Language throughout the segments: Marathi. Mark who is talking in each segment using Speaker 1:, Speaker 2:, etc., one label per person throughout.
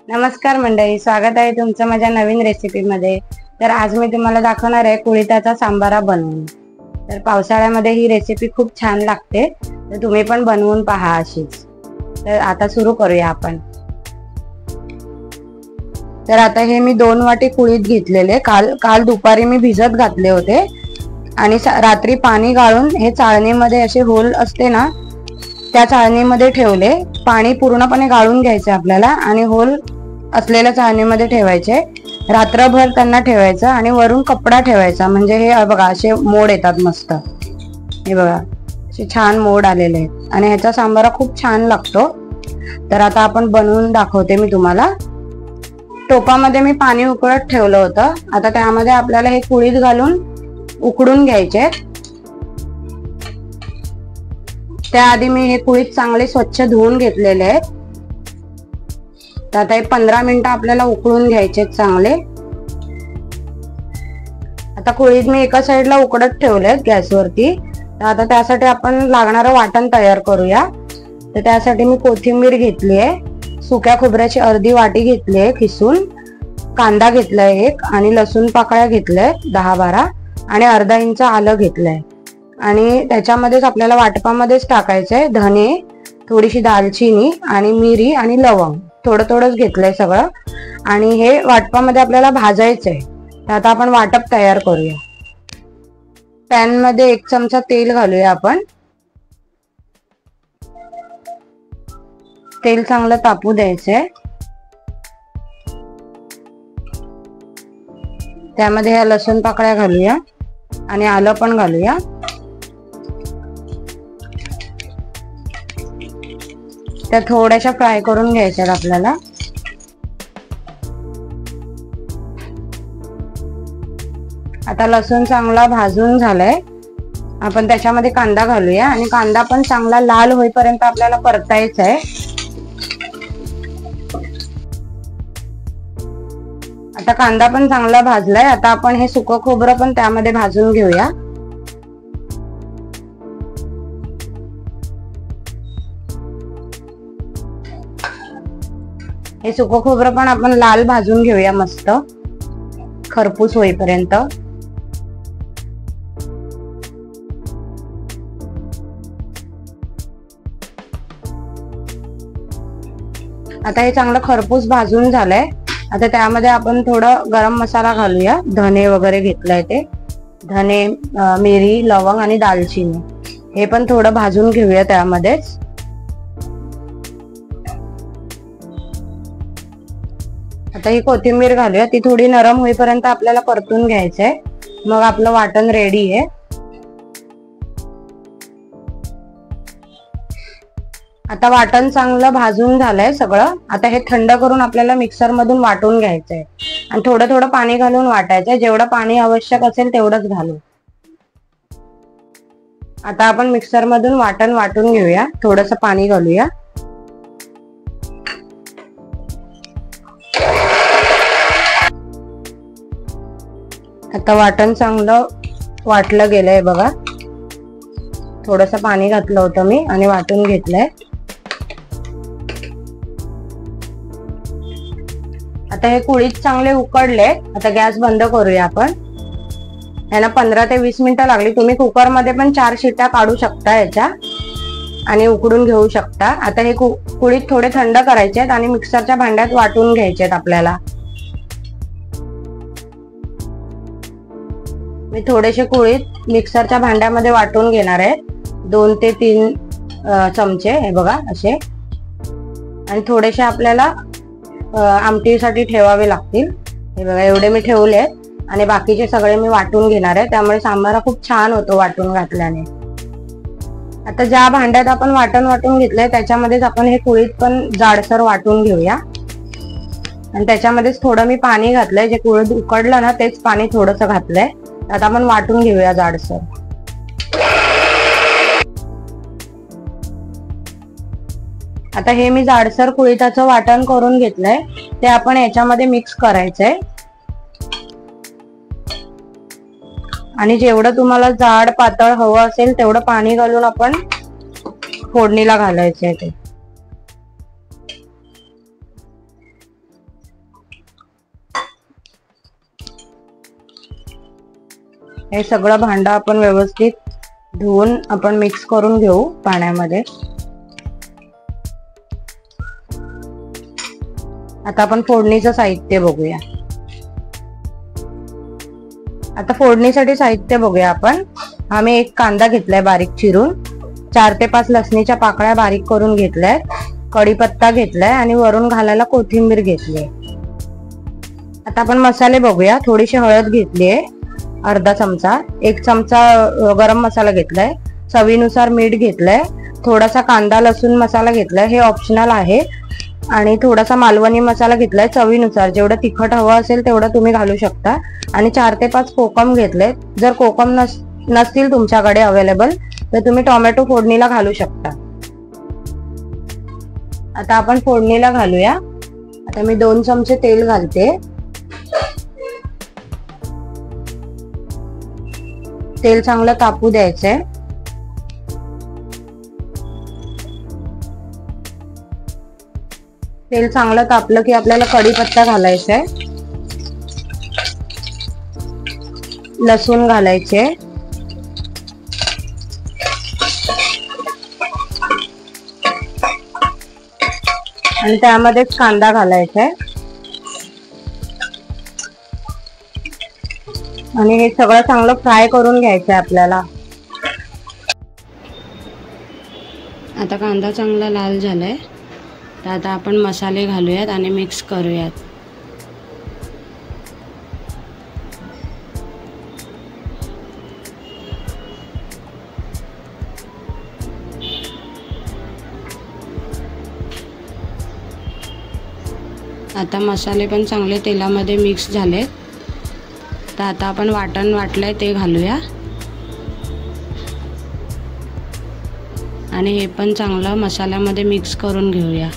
Speaker 1: नमस्कार मंडळी, स्वागत आहे तुमचं माझ्या नवीन रेसिपीमध्ये। तर आज मी तुम्हाला दाखवणार आहे कुळिथाचा सांबारा बनवून। तर पावसाळ्यामध्ये ही रेसिपी खूप छान लागते, तर तुम्ही पण बनवून पहा अशीच। तर आता सुरू करूया आपण। तर आता हे मी 2 वाटी कुळीथ घेतलेले, काल दुपारी मी भिजत घातले होते आणि रात्री पाणी गाळून हे चाळणीमध्ये असे होल असते ना, त्या चाळणीमध्ये ठेवले। पाणी पूर्णपणे गाळून घ्यायचे आपल्याला आणि होल असलेल्या चाळणीमध्ये ठेवायचे। रात्रभर त्यांना ठेवायचं आणि वरून कपडा ठेवायचा, म्हणजे हे बघा असे मोड येतात मस्त। हे बघा असे छान मोड आलेले आहेत आणि ह्याचा सांबारा खूप छान लागतो। तर आता आपण बनवून दाखवते मी तुम्हाला। टोपामध्ये मी पाणी उकळत ठेवलं होतं। आता त्यामध्ये आपल्याला हे कुळीथ घालून उकडून घ्यायचे। त्याआधी मी हे कुळीथ चांगले स्वच्छ धुवून घेतलेले आहेत। तर आता हे 15 मिनिटं आपल्याला उकळून घ्यायचे चांगले। आता कुळीथ मी एका साईडला उकडत ठेवलेत गॅसवरती। तर आता त्यासाठी आपण लागणारं वाटण तयार करूया। तर त्यासाठी मी कोथिंबीर घेतली आहे, सुक्या खोबऱ्याची अर्धी वाटी घेतली आहे खिसून, कांदा घेतलाय एक आणि लसूण पाकळ्या घेतलाय 10-12 आणि अर्धा इंच आलं घेतलंय। आणि त्याच्यामध्येच आपल्याला वाटपामध्येच टाकायचंय धने, थोडीशी दालचिनी आणि मिरी आणि लवंग, थोडं थोडंच घेतलंय सगळं आणि हे वाटपामध्ये आपल्याला भाजायचंय। तर आता आपण वाटप तयार करूया। पॅन मध्ये 1 चमचा तेल घालूया आपण। तेल चांगलं तापू द्यायचंय। त्यामध्ये ह्या लसूण पाकळ्या घालूया आणि आलं पण घालूया। त्या थोड्याशा फ्राय करून घ्यायच्यात आपल्याला। आता लसूण चांगला भाजून झालाय, आपण त्याच्यामध्ये कांदा घालूया आणि कांदा पण चांगला लाल होईपर्यंत आपल्याला परतायचा आहे। आता कांदा पण चांगला भाजलाय। आता आपण हे सुकं खोबरं पण त्यामध्ये भाजून घेऊया। हे सुकं खोबरं पण आपण लाल भाजून घेऊया मस्त, खरपूस होईपर्यंत। आता हे चांगलं खरपूस भाजून झालंय। आता त्यामध्ये आपण थोडं गरम मसाला घालूया, धने वगैरे घेतलाय ते धने, मिरी, लवंग आणि दालचिनी, हे पण थोडं भाजून घेऊया त्यामध्येच। आता ही कोथिंबीर घालूया, ती थोडी नरम होईपर्यंत आपल्याला परतून घ्यायचंय, मग आपलं वाटण रेडी आहे। आता वाटण चांगलं भाजून झालंय सगळं। आता हे थंड करून आपल्याला मिक्सर मधून वाटून घ्यायचंय आणि थोडं थोडं पाणी घालून वाटायचंय, जेवढं पाणी आवश्यक असेल तेवढंच घालू। आता आपण मिक्सर मधून वाटण वाटून घेऊया, थोडंसं पाणी घालूया। आता वाटण चांगलं वाटलं गेलंय बघा, थोडंसं पाणी घातलं होतं मी आणि वाटून घेतलंय। आता हे कुळीथ चांगले उकडले। आता गॅस बंद करूया आपण। याला 15 ते 20 मिनिटं लागली। तुम्ही कुकर मध्ये पण 4 शिट्ट्या काढू शकता याच्या आणि उकडून घेऊ शकता। आता हे कुळीथ थोडे थंड करायचे आहेत आणि मिक्सरच्या भांड्यात वाटून घ्यायचे आहेत आपल्याला। मी थोडेसे कुळीथ मिक्सरच्या भांड्यामध्ये वाटून घेणार आहे, 2 ते 3 चमचे, हे बघा असे। आणि थोडेसे आपल्याला आमटीसाठी ठेवावे लागतील, हे बघा एवढे मी ठेवले आणि बाकीचे सगळे मी वाटून घेणार आहे, त्यामुळे सांबारा खूप छान होतो वाटून घातल्याने। आता ज्या भांड्यात आपण वाटून घेतलंय त्याच्यामध्येच आपण हे कुळीथ पण जाडसर वाटून घेऊया आणि त्याच्यामध्येच थोडं मी पाणी घातलंय, जे कुळीथ उकडलं ना तेच पाणी थोडंसं घातलंय। आता आपण वाटून घेऊया जाडसर। आता हे मी जाडसर कुळिथाचं वाटण करून घेतलंय, ते आपण याच्यामध्ये मिक्स करायचंय आणि जेवढं तुम्हाला जाड पातळ हवं असेल तेवढं पाणी घालून आपण फोडणीला घालायचंय ते। हे सगळं भांडं आपण व्यवस्थित धुवून आपण मिक्स करून घेऊ पाण्यामध्ये. आता आपण फोडणीचं साहित्य बघूया. आता फोडणीसाठी साहित्य बघूया आपण. आम्ही एक कांदा घेतलाय बारीक चिरून, 4 ते 5 लसणीच्या पाकळ्या बारीक करून घेतल्यात, कढीपत्ता घेतलाय आणि वरून घालायला कोथिंबीर घेतली. आता आपण मसाले बघूया. थोडीशी हळद घेतलीये, अर्धा चमचा, 1 चमचा गरम मसाला घेतलाय, चवीनुसार मीठ घेतलंय, थोडासा कांदा लसूण मसाला घेतलाय, हे ऑप्शनल आहे, आणि थोडासा मालवणी मसाला घेतलाय चवीनुसार. जेवढं तिखट हवं असेल तेवढं तुम्ही घालू शकता. आणि 4 ते 5 कोकम घेतले. जर कोकम नसतील तुमच्याकडे अवेलेबल तर तुम्ही टोमॅटो फोडणीला घालू शकता. आता आपण फोडणीला घालूया. आता मी 2 चमचे तेल घालते. तेल चांगलं तापू द्यायचंय. तेल चांगलं तापलं की आपल्याला कढीपत्ता घालायचा आहे, लसूण घालायचे, आणि त्यामध्येच कांदा घालायचा आहे. आणि हे सगळं चांगलं फ्राय करून घ्यायचं आहे आपल्याला. आता कांदा चांगला लाल झालाय, तर आता आपण मसाले घालूयात आणि मिक्स करूयात. आता मसाले पण चांगले तेलामध्ये मिक्स झाले, तर आता आपण वाटण वाटलंय ते घालूया. आणि हे पण चांगलं मसाल्यामध्ये मिक्स करून घेऊया.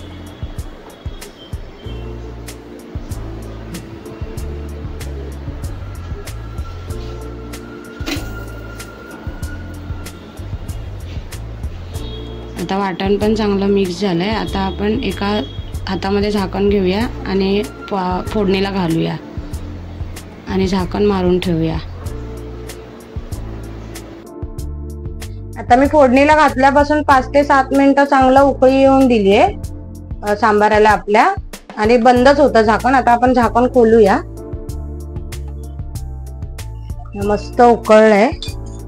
Speaker 1: आता वाटण पण चांगलं मिक्स झालंय. आता आपण एका हातामध्ये झाकण घेऊया आणि फोडणीला घालूया आणि झाकण मारून ठेवूया. आता मी फोडणीला घातल्यापासून 5 ते 7 मिनिटं चांगलं उकळी येऊन दिलीये सांबाराला आपल्या, आणि बंदच होतं झाकण. आता आपण झाकण खोलूया. मस्त उकळलंय,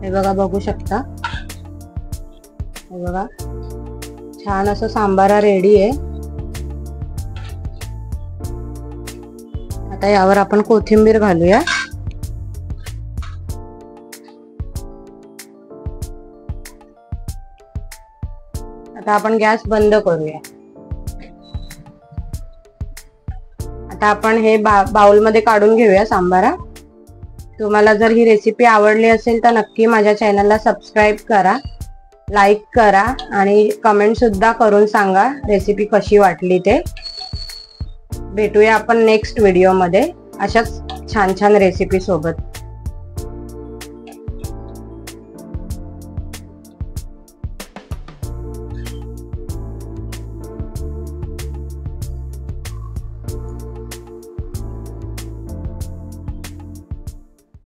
Speaker 1: हे बघा, बघू शकता. हे बघा, छान असं सांबारा रेडी आहे. आता यावर आपण कोथिंबीर घालूया. आता आपण गॅस बंद करूया. आता आपण हे बाउलमध्ये काढून घेऊया सांबारा. तुम्हाला जर ही रेसिपी आवडली असेल तर नक्की माझ्या चॅनलला सबस्क्राईब करा, लाईक करा आणि कमेंट सुद्धा करून सांगा रेसिपी कशी वाटली ते. भेटूया आपण नेक्स्ट व्हिडिओमध्ये अशाच छान छान रेसिपी सोबत.